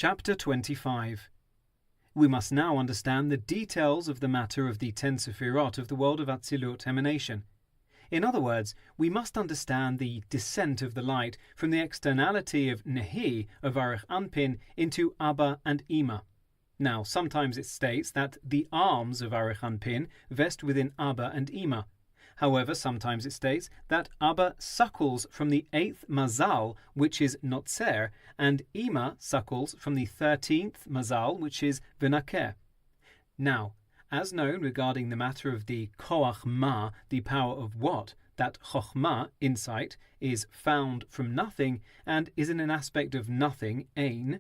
Chapter 25. We must now understand the details of the matter of the 10 Sefirot of the world of Atzilut emanation. In other words, we must understand the descent of the light from the externality of Nehi, of Arich Anpin, into Abba and Ima. Now, sometimes it states that the arms of Arich Anpin vest within Abba and Ima. However, sometimes it states that Abba suckles from the 8th Mazal, which is Notzer, and Ima suckles from the 13th Mazal, which is V'naker. Now, as known regarding the matter of the Koach Ma, the power of what, that Chochma, insight, is found from nothing and is in an aspect of nothing, Ein.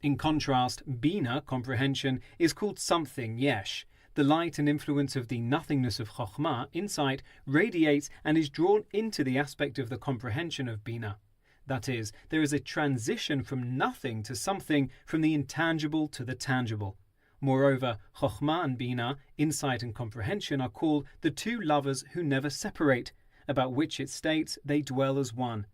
In contrast, Bina, comprehension, is called something, Yesh. The light and influence of the nothingness of Chochma, insight, radiates and is drawn into the aspect of the comprehension of Bina. That is, there is a transition from nothing to something, from the intangible to the tangible. Moreover, Chochma and Bina, insight and comprehension, are called the two lovers who never separate, about which it states they dwell as one.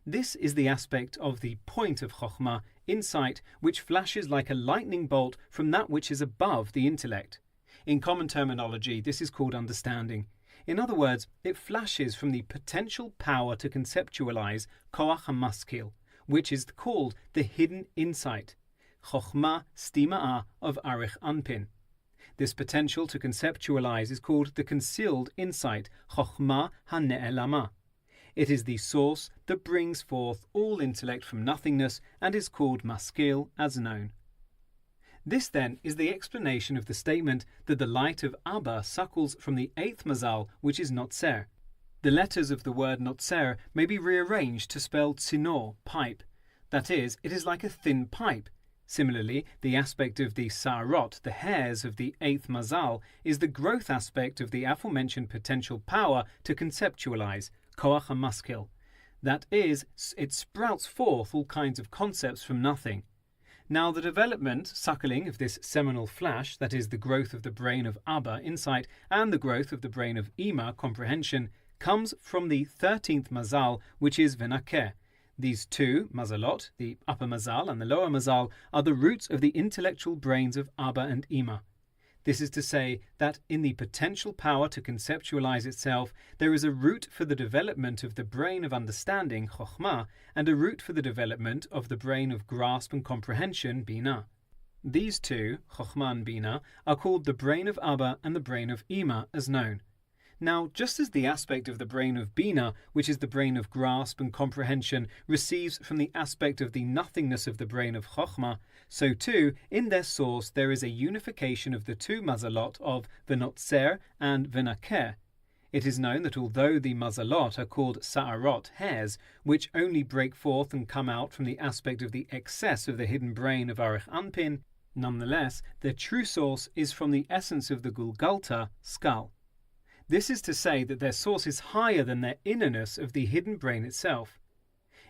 This is the aspect of the point of Chochma, insight, which flashes like a lightning bolt from that which is above the intellect. In common terminology, this is called understanding. In other words, it flashes from the potential power to conceptualize, Koach HaMaskil, which is called the hidden insight, Chochma Stima'ah of Arich Anpin. This potential to conceptualize is called the concealed insight, Chochma HaNe'elama. It is the source that brings forth all intellect from nothingness and is called Maskil as known. This then is the explanation of the statement that the light of Abba suckles from the 8th Mazal, which is Notzer. The letters of the word Notzer may be rearranged to spell Tzinor, pipe. That is, it is like a thin pipe. Similarly, the aspect of the Sa'arot, the hairs of the 8th Mazal, is the growth aspect of the aforementioned potential power to conceptualize, Koach HaMaskil. That is, it sprouts forth all kinds of concepts from nothing. Now, the development, suckling of this seminal flash, that is, the growth of the brain of Abba, insight, and the growth of the brain of Ima, comprehension, comes from the 13th Mazal, which is V'naker. These two, Mazalot, the upper Mazal and the lower Mazal, are the roots of the intellectual brains of Abba and Ima. This is to say that in the potential power to conceptualize itself, there is a root for the development of the brain of understanding, Chochma, and a root for the development of the brain of grasp and comprehension, Bina. These two, Chochma and Bina, are called the brain of Abba and the brain of Ima, as known. Now, just as the aspect of the brain of Bina, which is the brain of grasp and comprehension, receives from the aspect of the nothingness of the brain of Chochma, so too, in their source there is a unification of the two Mazalot of V'notzer and V'naker. It is known that although the Mazalot are called Sa'arot, hairs, which only break forth and come out from the aspect of the excess of the hidden brain of Arich Anpin, nonetheless, their true source is from the essence of the Gulgalta, skull. This is to say that their source is higher than their innerness of the hidden brain itself.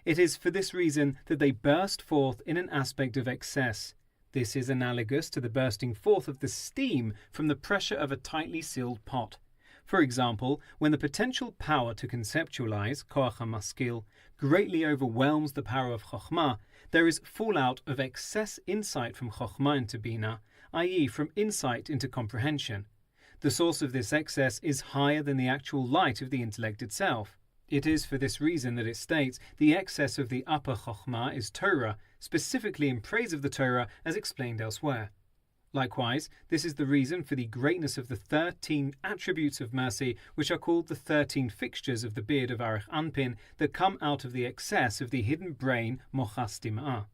It is for this reason that they burst forth in an aspect of excess. This is analogous to the bursting forth of the steam from the pressure of a tightly sealed pot. For example, when the potential power to conceptualize, Koach HaMaskil, greatly overwhelms the power of Chochma, there is fallout of excess insight from Chochma into Bina, i.e. from insight into comprehension. The source of this excess is higher than the actual light of the intellect itself. It is for this reason that it states the excess of the upper Chochma is Torah, specifically in praise of the Torah as explained elsewhere. Likewise, this is the reason for the greatness of the 13 attributes of mercy, which are called the 13 fixtures of the beard of Arich Anpin that come out of the excess of the hidden brain Mochas Tim'ah.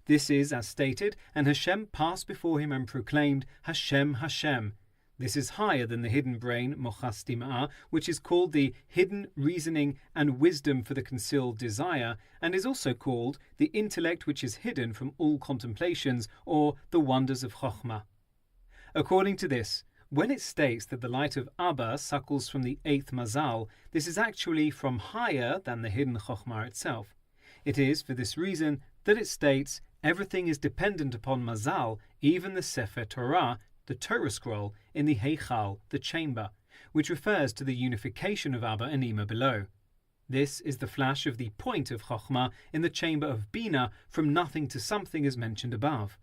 This is as stated, and Hashem passed before him and proclaimed, Hashem, Hashem. This is higher than the hidden brain, Mochas Tim'ah, which is called the hidden reasoning and wisdom for the concealed desire, and is also called the intellect which is hidden from all contemplations, or the wonders of Chochma. According to this, when it states that the light of Abba suckles from the 8th Mazal, this is actually from higher than the hidden Chochma itself. It is for this reason that it states, everything is dependent upon Mazal, even the Sefer Torah, the Torah scroll, in the Heichal, the chamber, which refers to the unification of Abba and Ima below. This is the flash of the point of Chokhmah in the chamber of Bina from nothing to something as mentioned above.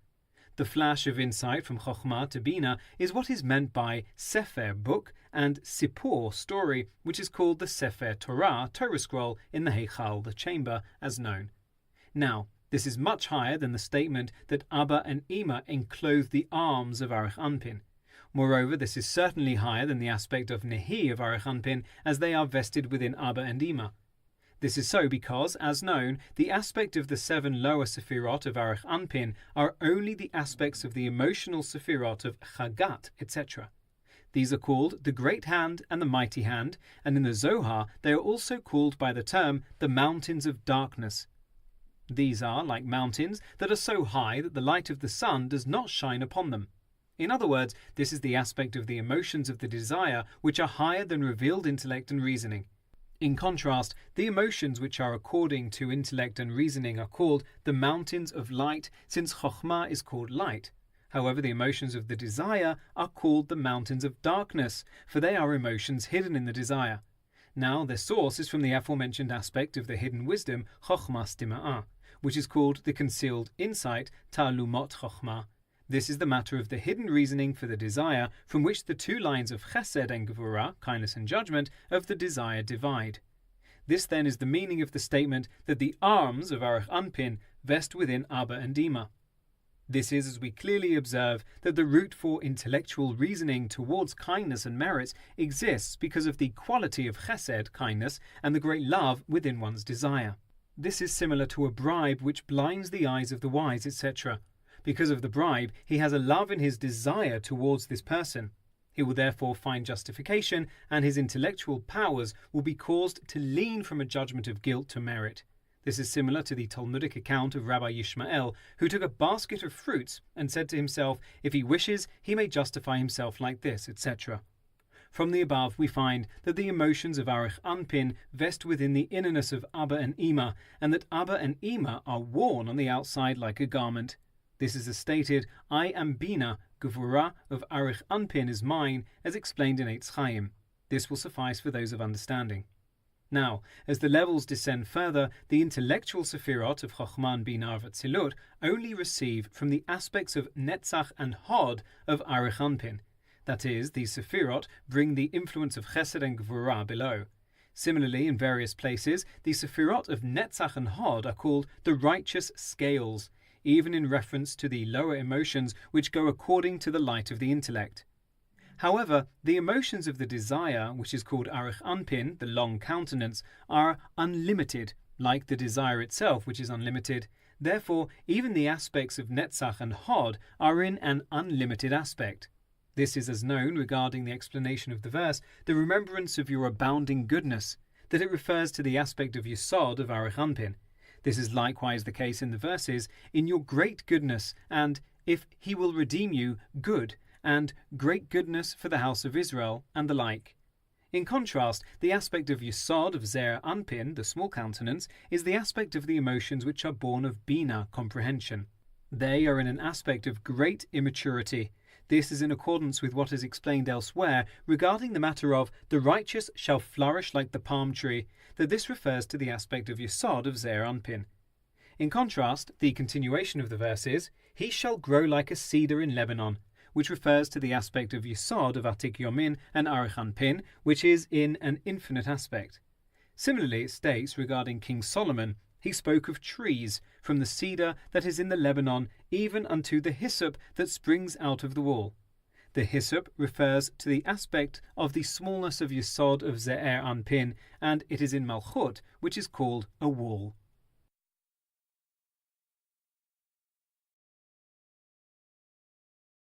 The flash of insight from Chokhmah to Bina is what is meant by Sefer, book, and Sipor, story, which is called the Sefer Torah, Torah scroll, in the Heichal, the chamber, as known. Now, this is much higher than the statement that Abba and Ima enclothe the arms of Aruch Anpin. Moreover, this is certainly higher than the aspect of Nehi of Aruch Anpin, as they are vested within Abba and Ima. This is so because, as known, the aspect of the 7 lower Sefirot of Aruch Anpin are only the aspects of the emotional Sefirot of Chagat, etc. These are called the Great Hand and the Mighty Hand, and in the Zohar they are also called by the term the Mountains of Darkness. These are like mountains that are so high that the light of the sun does not shine upon them. In other words, this is the aspect of the emotions of the desire which are higher than revealed intellect and reasoning. In contrast, the emotions which are according to intellect and reasoning are called the mountains of light, since Chokhmah is called light. However, the emotions of the desire are called the mountains of darkness, for they are emotions hidden in the desire. Now, their source is from the aforementioned aspect of the hidden wisdom, Chokhmah Stima'ah, which is called the concealed insight, Ta'lumot Chokhmah. This is the matter of the hidden reasoning for the desire, from which the 2 lines of Chesed and Gevurah, kindness and judgment, of the desire divide. This then is the meaning of the statement that the arms of Aruch Anpin vest within Abba and Ima. This is, as we clearly observe, that the root for intellectual reasoning towards kindness and merits exists because of the quality of Chesed, kindness, and the great love within one's desire. This is similar to a bribe which blinds the eyes of the wise, etc. Because of the bribe, he has a love in his desire towards this person. He will therefore find justification, and his intellectual powers will be caused to lean from a judgment of guilt to merit. This is similar to the Talmudic account of Rabbi Yishmael, who took a basket of fruits and said to himself, if he wishes, he may justify himself like this, etc. From the above, we find that the emotions of Aruch Anpin vest within the innerness of Abba and Ima, and that Abba and Ima are worn on the outside like a garment. This is as stated, I am Bina, Gevurah of Aruch Anpin is mine, as explained in Eitz Chaim. This will suffice for those of understanding. Now, as the levels descend further, the intellectual Sefirot of Chokhmah and Bina of Atzilut only receive from the aspects of Netzach and Hod of Aruch Anpin. That is, these Sefirot bring the influence of Chesed and Gevurah below. Similarly, in various places, the Sefirot of Netzach and Hod are called the righteous scales, even in reference to the lower emotions which go according to the light of the intellect. However, the emotions of the desire, which is called Aruch Anpin, the long countenance, are unlimited, like the desire itself, which is unlimited. Therefore, even the aspects of Netzach and Hod are in an unlimited aspect. This is as known regarding the explanation of the verse, the remembrance of your abounding goodness, that it refers to the aspect of Yesod of Aruch Anpin. This is likewise the case in the verses, in your great goodness, and if he will redeem you, good, and great goodness for the house of Israel, and the like. In contrast, the aspect of Yesod of Ze'er Anpin, the small countenance, is the aspect of the emotions which are born of Bina, comprehension. They are in an aspect of great immaturity. This is in accordance with what is explained elsewhere regarding the matter of the righteous shall flourish like the palm tree, that this refers to the aspect of Yesod of Ze'er Anpin. In contrast, the continuation of the verse is, he shall grow like a cedar in Lebanon, which refers to the aspect of Yesod of Atik Yomin and Aruch Anpin, which is in an infinite aspect. Similarly, it states regarding King Solomon, he spoke of trees, from the cedar that is in the Lebanon, even unto the hyssop that springs out of the wall. The hyssop refers to the aspect of the smallness of Yesod of Ze'er Anpin, and it is in Malchut, which is called a wall.